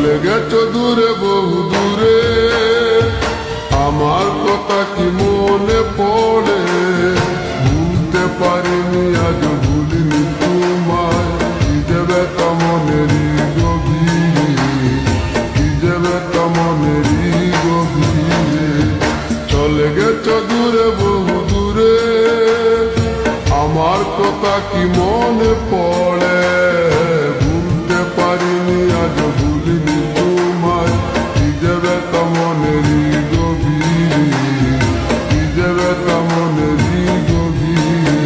চলে গেছো দূরে বহু দূরে, আমার কথা কি মনে পড়ে? ভুলতে পারিনি আজ ভুলিনি তোমায়, কি যে ব্যথা মনেরই গভীরে, কি যে ব্যথা মনেরই গভীরে। চলে গেছো দূরে বহু দূরে, আমার কথা কি মনে পড়ে? ভুলতে পারিনি আজ ভুলিনি তোমায়, কি যে ব্যথা মনেরই গভীরে, কি যে ব্যথা মনেরই গভীরে,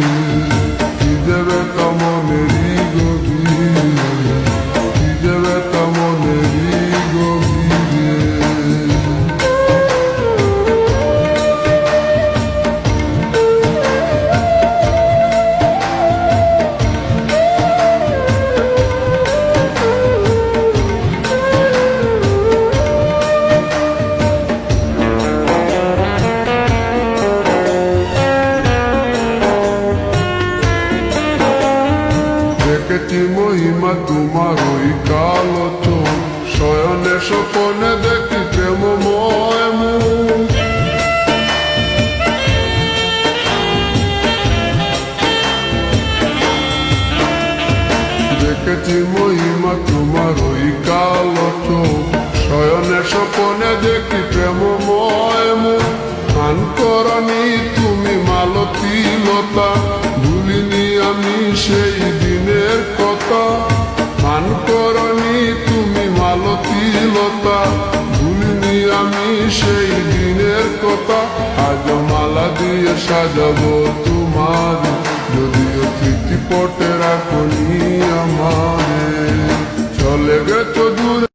কি যে ব্যথা মনেরই গভীরে, কি যে ব্যথা মনেরই গভীরে। দেখেছি মহিমা তোমার ওই কালো চোখ, শয়নে স্বপনে দেখি প্রেমময় মুখ। দেখেছি মহিমা তোমার ওই কালো চোখ, শয়নে স্বপনে দেখি প্রেমময় মুখ। গান করনি তুমি মালতী লতা, ভুলিনি আমি সেই দিনের কথা। গান করনি তুমি মালতী লতা, ভুলিনি আমি সেই দিনের কথা। আজ মালা দিয়ে সাজাবো তোমার, যদিও স্মৃতিপটে রাখনি আমারে। চলে গেছো দূরে।